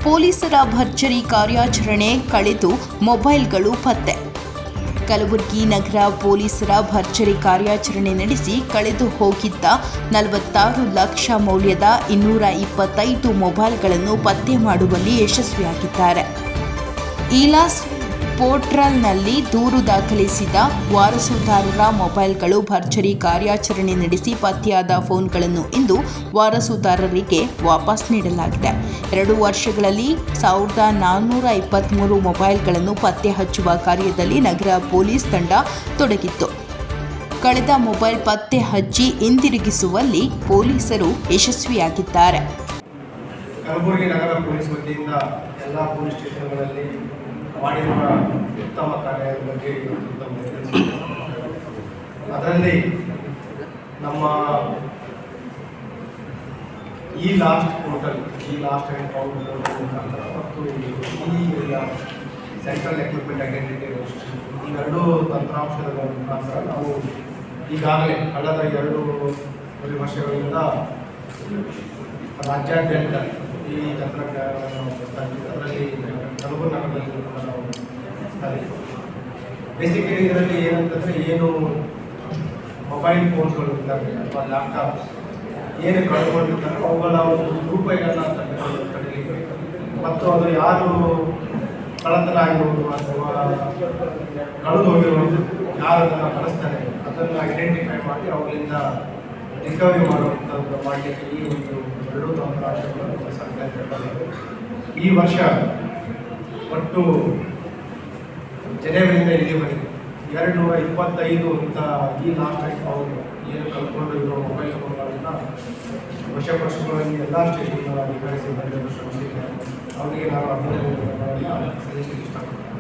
ಪೊಲೀಸರ ಭರ್ಜರಿ ಕಾರ್ಯಾಚರಣೆ, ಕಳೆದು ಮೊಬೈಲ್ಗಳು ಪತ್ತೆ. ಕಲಬುರಗಿ ನಗರ ಪೊಲೀಸರ ಭರ್ಜರಿ ಕಾರ್ಯಾಚರಣೆ ನಡೆಸಿ ಕಳೆದು ಹೋಗಿದ್ದ 46 ಲಕ್ಷ ಮೌಲ್ಯದ 225 ಮೊಬೈಲ್ಗಳನ್ನು ಪತ್ತೆ ಮಾಡುವಲ್ಲಿ ಯಶಸ್ವಿಯಾಗಿದ್ದಾರೆ. ಇಲಾಸ್ ಪೋರ್ಟಲ್ನಲ್ಲಿ ದೂರು ದಾಖಲಿಸಿದ ವಾರಸುದಾರರ ಮೊಬೈಲ್ಗಳು ಭರ್ಜರಿ ಕಾರ್ಯಾಚರಣೆ ನಡೆಸಿ ಪತ್ತೆಯಾದ ಫೋನ್ಗಳನ್ನು ಇಂದು ವಾರಸುದಾರರಿಗೆ ವಾಪಸ್ ನೀಡಲಾಗಿದೆ. 2 ವರ್ಷಗಳಲ್ಲಿ 1423 ಮೊಬೈಲ್ಗಳನ್ನು ಪತ್ತೆ ಹಚ್ಚುವ ಕಾರ್ಯದಲ್ಲಿ ನಗರ ಪೊಲೀಸ್ ತಂಡ ತೊಡಗಿತ್ತು. ಕಳೆದ ಮೊಬೈಲ್ ಪತ್ತೆ ಹಚ್ಚಿ ಹಿಂದಿರುಗಿಸುವಲ್ಲಿ ಪೊಲೀಸರು ಯಶಸ್ವಿಯಾಗಿದ್ದಾರೆ. ಕಲಬುರಗಿ ನಗರ ಪೊಲೀಸ್ ವತಿಯಿಂದ ಎಲ್ಲ ಪೊಲೀಸ್ ಸ್ಟೇಷನ್ಗಳಲ್ಲಿ ಮಾಡಿರುವ ಉತ್ತಮ ಕಾರ್ಯದ ಬಗ್ಗೆ ಅದರಲ್ಲಿ ನಮ್ಮ ಈ ಲಾಸ್ಟ್ ಪೋರ್ಟಲ್ ಆ್ಯಂಡ್ ಫೌಂಡ್ ಮುಖಾಂತರ ಮತ್ತು ಈ ಸೆಂಟ್ರಲ್ ಎಕ್ವಿಪ್ಮೆಂಟ್ ಐಡೆಂಟಿಟಿ ರಿಜಿಸ್ಟ್ರಿ ಈ 2 ತಂತ್ರಾಂಶದ ಮುಖಾಂತರ ನಾವು ಈಗಾಗಲೇ ಕಳೆದ 2 ವರ್ಷಗಳಿಂದ ರಾಜ್ಯಾದ್ಯಂತ ಈ ತಂತ್ರಜ್ಞಾನವನ್ನು ಅದರಲ್ಲಿ ಕಲಬುರಗಿ ನಗರದಲ್ಲಿ ನಾವು ಬೇಸಿಕಲಿ ಇದರಲ್ಲಿ ಏನಂತಂದರೆ ಏನು ಮೊಬೈಲ್ ಫೋನ್ಸ್ಗಳು ಇರ್ತವೆ ಅಥವಾ ಲ್ಯಾಪ್ಟಾಪ್ಸ್ ಏನು ಕಳ್ಕೊಂಡಿರ್ತಾರೆ ಅವುಗಳ ಒಂದು ರೂಪಾಯಿಗಳನ್ನ ತಡೆಯಲಿಕ್ಕೆ ಮತ್ತು ಅದು ಯಾರು ಕಳ್ಳತನ ಆಗಿರುವುದು ಅಥವಾ ಕಳೆದು ಹೋಗಿರುವುದು ಯಾರು ಅದನ್ನು ಬಳಸ್ತಾರೆ ಅದನ್ನು ಐಡೆಂಟಿಫೈ ಮಾಡಿ ಅವುಗಳಿಂದ ರಿಕವರಿ ಮಾಡುವಂಥದ್ದು ಮಾಡಲಿಕ್ಕೆ ಈ ಒಂದು 2 ತಂತ್ರಾಂಶಗಳು ಸರ್ಕಾರ. ಈ ವರ್ಷ ಒಟ್ಟು ಜನವರಿಯಿಂದ ಇಲ್ಲಿವರೆಗೆ 225 ಇಂಥ ಈ ಲಾಸ್ಟ್ ಅವರು ಏನು ಕಳ್ಕೊಂಡು ಇರೋ ಮೊಬೈಲ್ ಫೋನ್ಗಳನ್ನು ವಶಪಡಿಸಿಕೊಳ್ಳಿ ಎಲ್ಲ ಸ್ಟೇಷನ್ ಅಧಿಕಾರಿ ಸಿಬ್ಬಂದಿಗಳು ಶ್ರಮಿಸಿದ್ದಾರೆ. ಅವರಿಗೆ ನಾನು ಅಭಿನಂದನೆಗಳನ್ನು ಸಲ್ಲಿಸಲಿಕ್ಕೆ ಇಷ್ಟಪಡ್ತೇನೆ.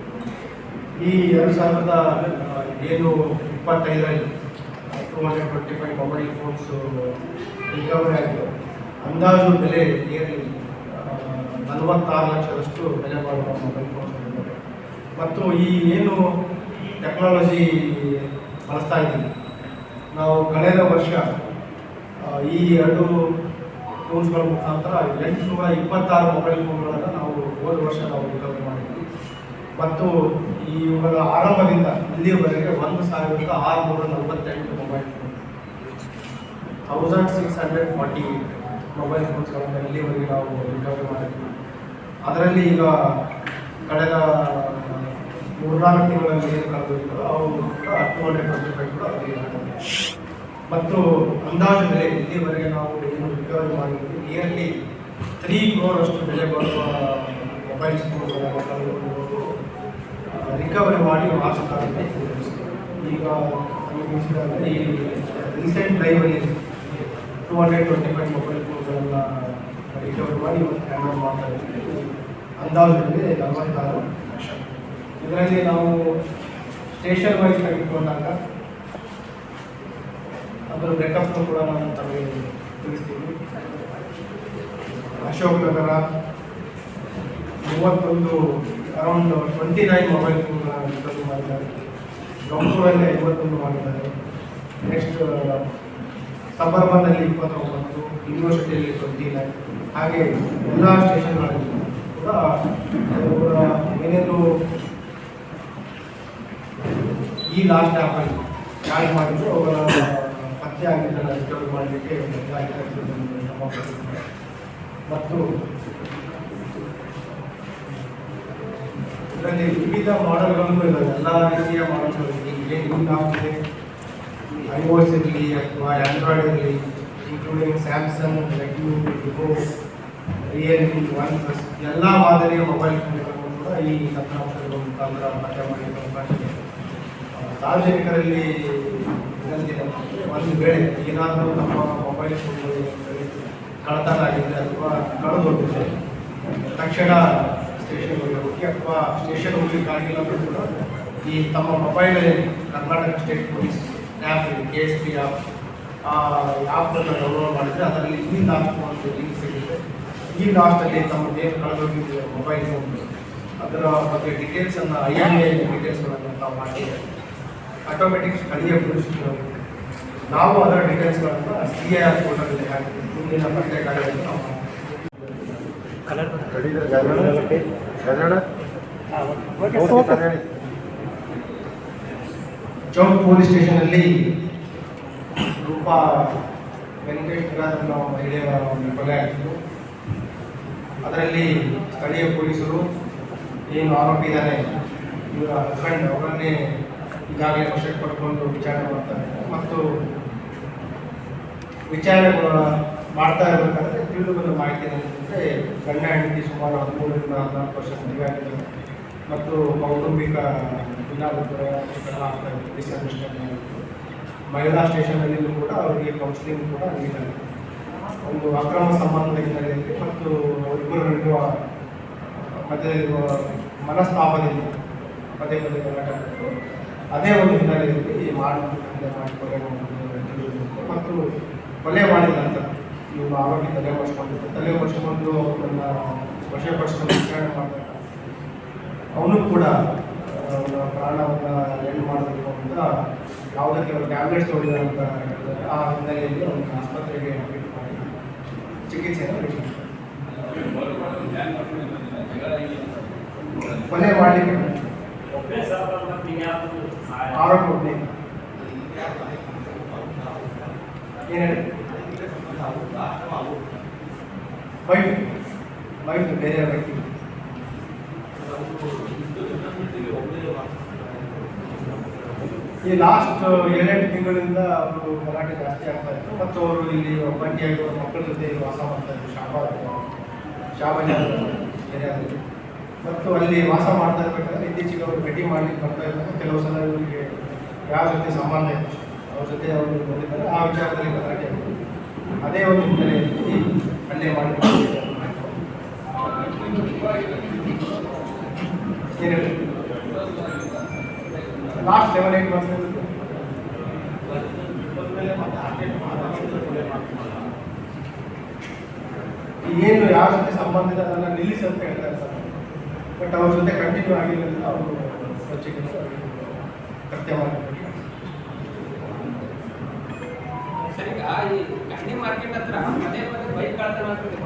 ಈ 2025ರಲ್ಲಿ 225 ಮೊಬೈಲ್ ಫೋನ್ಸ್ ರಿಕವರಿ ಆಗಿದೆ. ಅಂದಾಜು ಬೆಲೆ ನಿಯರ್ಲಿ 46 ಲಕ್ಷದಷ್ಟು ಬೆಲೆ ಬಾಳುವ ಮೊಬೈಲ್ ಫೋನ್ಸ್ ಇದ್ದಾರೆ. ಮತ್ತು ಈ ಏನು ಟೆಕ್ನಾಲಜಿ ಬಳಸ್ತಾ ಇದ್ದೀವಿ ನಾವು ಕಳೆದ ವರ್ಷ ಈ 2 ಫೋನ್ಸ್ಗಳ ಮುಖಾಂತರ 826 ಮೊಬೈಲ್ ಫೋನ್ಗಳನ್ನು ನಾವು ಹೋದ ವರ್ಷ ನಾವು ರಿಕವರಿ ಮಾಡಿದ್ವಿ. ಮತ್ತು ಇವುಗಳ ಆರಂಭದಿಂದ ಇಲ್ಲಿಯವರೆಗೆ 1648 ಮೊಬೈಲ್ ಫೋನ್ 1648 ಮೊಬೈಲ್ ಫೋನ್ಸ್ಗಳನ್ನು ಇಲ್ಲಿವರೆಗೆ ನಾವು ರಿಕವರಿ ಮಾಡಿದ್ವಿ. ಅದರಲ್ಲಿ ಈಗ ಕಳೆದ 3-4 ತಿಂಗಳಲ್ಲಿ ಏನು ಕಳೆದಿರ್ತದೋ ಅವು ಕೂಡ 225 ಕೂಡ ಮತ್ತು ಅಂದಾಜು ಬೆಲೆ ಇಲ್ಲಿವರೆಗೆ ನಾವು ಏನು ರಿಕವರಿ ಮಾಡಿದ್ವಿ ನಿಯರ್ಲಿ 3 crore ಅಷ್ಟು ಬೆಲೆ ಬರುವ ಮೊಬೈಲ್ ಫೋನ್ಗಳನ್ನು ರಿಕವರಿ ಮಾಡಿ ವಾರಸುದಾರರಿಗೆ ಈಗ ನಮಗೆ ಈ ರೀಸೆಂಟ್ ಡ್ರೈವಲ್ಲಿ 225 ಮೊಬೈಲ್ ಫೋನ್ಗಳನ್ನು ರಿಕವರಿ ಮಾಡಿ ಮತ್ತು ಹ್ಯಾಂಡ್ ಮಾಡ್ತಾ ಇದ್ದೀವಿ. ಅಂದಾಜು 46 ಲಕ್ಷ. ಇದರಲ್ಲಿ ನಾವು ಸ್ಟೇಷನ್ ವೈಸ್ ತೆಗೆದುಕೊಂಡಾಗ ಅದರ ಬ್ರೇಕಪ್ನು ಕೂಡ ನಾನು ತಮಗೆ ತಿಳಿಸ್ತೀನಿ. Ashok Nagar 31 around 29 mobile ಫೋನ್ಗಳನ್ನು recovery ಮಾಡಿದ್ದಾರೆ. ಡಾಕ್ಟೂರಲ್ಲಿ 51 ಮಾಡಿದ್ದಾರೆ. ನೆಕ್ಸ್ಟ್ ಸಬರ್ಬನ್ನಲ್ಲಿ 29, ಯೂನಿವರ್ಸಿಟಿಯಲ್ಲಿ 29, ಹಾಗೆ ಎಲ್ಲ ಸ್ಟೇಷನ್ಗಳಲ್ಲಿ ಕೂಡ ಏನೇನು ಈ ಲಾಸ್ಟ್ ಆ್ಯಪಲ್ಲಿ ಚಾರ್ಜ್ ಮಾಡಿದ್ರು ಅವುಗಳ ಪತ್ತೆ ಆಗಿದ್ದನ್ನು ರಿಕವರಿ ಮಾಡಲಿಕ್ಕೆ ಮತ್ತು ಇದರಲ್ಲಿ ವಿವಿಧ ಮಾಡೆಲ್ಗಳನ್ನು ಇದ್ದಾವೆ. ಎಲ್ಲ ರೀತಿಯ ಮಾಡೆಲ್ಗಳು ಏನು ಆಗ್ತಿದೆ iOS ಇರಲಿ ಅಥವಾ ಆ್ಯಂಡ್ರಾಯ್ಡ್ ಇರಲಿ, including Samsung, Redmi, Vivo, Realme, OnePlus ಎಲ್ಲ ಮಾದರಿಯ ಮೊಬೈಲ್ ಫೋನ್ಗಳನ್ನು ಕೂಡ ಈ ತಂತ್ರಾಂಶಗಳ ಮುಖಾಂತರ ಪತ್ತೆ ಮಾಡಲಿಕ್ಕೆ ಅವಕಾಶ ಇದೆ. ಸಾರ್ವಜನಿಕರಲ್ಲಿ ಒಂದು ವೇಳೆ ಏನಾದರೂ ನಮ್ಮ ಮೊಬೈಲ್ ಫೋನ್ಗಳು ಕಳ್ಳತನ ಆಗಿದ್ದರೆ ಅಥವಾ ಕಳೆದು ಹೋಗಿದ್ದರೆ ತಕ್ಷಣ ಸ್ಟೇಷನ್ಗೆ ಹೋಗಿ ಅಥವಾ ಸ್ಟೇಷನ್ ಹೋಗ್ಲಿಕ್ಕಾಗಿಲ್ಲ ಕೂಡ ಈ ತಮ್ಮ ಮೊಬೈಲಲ್ಲಿ ಕರ್ನಾಟಕ ಸ್ಟೇಟ್ ಪೊಲೀಸ್ ಆ್ಯಪ್ ಇದೆ, KSP ಆ್ಯಪ್, ಆ ಆ್ಯಪನ್ನು ಡೌನ್ಲೋಡ್ ಮಾಡಿದರೆ ಅದರಲ್ಲಿ ಈ ಲಾಸ್ಟ್ ಒಂದು ಲಿಂಕ್ ಸಿಗುತ್ತೆ. ಈ ಲಾಸ್ಟಲ್ಲಿ ತಮ್ಮ ಏನು ಕಳೆದೋಗಿದ್ದ ಮೊಬೈಲ್ ಫೋನ್ ಅದರ ಬಗ್ಗೆ ಡೀಟೇಲ್ಸನ್ನು IMEI ಡೀಟೇಲ್ಸ್ಗಳನ್ನು ನಾವು ಮಾಡಿದರೆ ಆಟೋಮೆಟಿಕ್ ಸ್ಥಳೀಯ ಪೊಲೀಸರು ನಾವು ಅದರ ಡೀಟೇಲ್ಸ್ಗಳನ್ನು CIR ಪೋರ್ಟಲಲ್ಲಿ ಹಾಕಿ ಮುಂದಿನ ಪತ್ತೆ ಕಾರ್ಯವನ್ನು ನಾವು ಚೌಕ್ ಪೊಲೀಸ್ ಸ್ಟೇಷನಲ್ಲಿ ರೂಪಾ ವೆಂಕಟೇಶ್ ಅನ್ನೋ ಮಹಿಳೆಯ ಒಂದು ಕೊಲೆ ಆಗಿತ್ತು. ಅದರಲ್ಲಿ ಸ್ಥಳೀಯ ಪೊಲೀಸರು ಏನು ಆರೋಪಿ ಇದ್ದಾನೆ ಇವರ ಹಸ್ಬೆಂಡ್ ಅವರನ್ನೇ ಈಗಾಗಲೇ ವಶಕ್ಕೆ ಪಡ್ಕೊಂಡು ವಿಚಾರಣೆ ಮಾಡ್ತಾರೆ ಮತ್ತು ವಿಚಾರಣೆ ಮಾಡ್ತಾ ಇರಬೇಕಾದ್ರೆ ತಿಳಿದು ಬಂದ ಮಾಹಿತಿ ಏನಂತಂದರೆ ಗಂಡ ಹೆಂಡತಿ ಸುಮಾರು 13ರಿಂದ 14 ವರ್ಷ ಮದುವೆ ಆಗಿದ್ದಾರೆ ಮತ್ತು ಕೌಟುಂಬಿಕ ಡಿಸ್ಅಂಡರ್ಸ್ಟ್ಯಾಂಡಿಂಗ್ ಆಗಿತ್ತು. ಮಹಿಳಾ ಸ್ಟೇಷನ್ನಲ್ಲಿಯೂ ಕೂಡ ಅವರಿಗೆ ಕೌನ್ಸಿಲಿಂಗ್ ಕೂಡ ನೀಡಲಾಗಿದೆ. ಒಂದು ಅಕ್ರಮ ಸಂಬಂಧದ ಹಿನ್ನೆಲೆಯಲ್ಲಿ ಮತ್ತು ಅವರಿಬ್ಬರು ನಡೆಯುವ ಮಧ್ಯದಲ್ಲಿರುವ ಮನಸ್ತಾಪದಿಂದ ಪದೇ ಪದೇ ಗಲಾಟೆ ಅದೇ ಒಂದು ಹಿನ್ನೆಲೆಯಲ್ಲಿ ಮಾಡಿಕೊಂಡು ಮತ್ತು ಕೊಲೆ ಮಾಡಿದ ನಂತರ ಇವರು ಆರೋಗ್ಯ ತಲೆ ಒರೆಸ್ಕೊಂಡು ಅವರನ್ನ ವಶಪಡಿಸ್ಕೊಂಡು ವಿಚಾರಣೆ ಮಾಡಿದಾಗ ಅವನು ಕೂಡ ಪ್ರಾಣವನ್ನು ಎಂಡ್ ಮಾಡಬೇಕು ಅಂತ ಯಾವುದಕ್ಕೆ ಅವರು ಟ್ಯಾಬ್ಲೆಟ್ಸ್ ತೊಗೊಂಡಿದ್ದಾರೆ ಅಂತ ಹೇಳಿದ್ದಾರೆ. ಆ ಹಿನ್ನೆಲೆಯಲ್ಲಿ ಅವನ್ನ ಆಸ್ಪತ್ರೆಗೆ ಅಡ್ಮಿಟ್ ಮಾಡಿ ಚಿಕಿತ್ಸೆಯನ್ನು ನೀಡಿದ್ದಾರೆ. ಕೊಲೆ ಮಾಡಲಿಕ್ಕೆ ಆರೋಪ ಏನು ಹೇಳಿ ವೈಫ್ ಬೇರೆ ವ್ಯಕ್ತಿ ಈ ಲಾಸ್ಟ್ 7-8 ತಿಂಗಳಿಂದ ಅವರು ಗಲಾಟೆ ಜಾಸ್ತಿ ಆಗ್ತಾ ಇತ್ತು ಮತ್ತು ಅವರು ಇಲ್ಲಿ ಒಬ್ಬಂಟಿಯಾಗಿ ಮಕ್ಕಳ ಜೊತೆ ವಾಸ ಮಾಡ್ತಾ ಇದ್ರು ಶಾಬಾಜ್ ಏರಿಯಾದಲ್ಲಿ ಮತ್ತು ಅಲ್ಲಿ ವಾಸ ಮಾಡ್ತಾ ಇರಬೇಕಾದ್ರೆ ಇತ್ತೀಚೆಗೆ ಅವರು ಭೇಟಿ ಮಾಡಲಿಕ್ಕೆ ಬರ್ತಾ ಇದ್ದಾಗ ಕೆಲವು ಸಲ ಇವರಿಗೆ ಯಾರ ಜೊತೆ ಸಂಬಂಧ ಇತ್ತು ಅವ್ರ ಜೊತೆ ಅವರು ಬಂದಿದ್ದಾರೆ. ಆ ವಿಚಾರದಲ್ಲಿ ಗಲಾಟೆ ಆಯಿತು. ಅದೇ ಒಂದು ಹಿನ್ನೆಲೆಯಲ್ಲಿ ಹಲ್ಲೆ ಮಾಡಿ ಲಾಸ್ಟ್ 7-8 ವರ್ಷ ಏನು ಯಾವ ಜೊತೆ ಸಂಬಂಧ ಇದೆ ಅದನ್ನು ನಿಲ್ಲಿಸಿ ಅಂತ ಹೇಳ್ತಾ ಇರ್ತಾರೆ. ಬಟ್ ಅವ್ರ ಜೊತೆ ಕಂಟಿನ್ಯೂ ಆಗಿರೋದ್ರಿಂದ ಅವರು ಸ್ವಚ್ಛಕ್ಕೆ ಕೃತ್ಯ ಮಾಡಿದ್ದಾರೆ. ಸರಿ, ಈ ಗಾಂಧಿ ಮಾರ್ಕೆಟ್ ಹತ್ರ ಪದೇ ಪದೇ ಬೈಕ್ ಕಳ್ತನ ಆಗ್ತದೆ.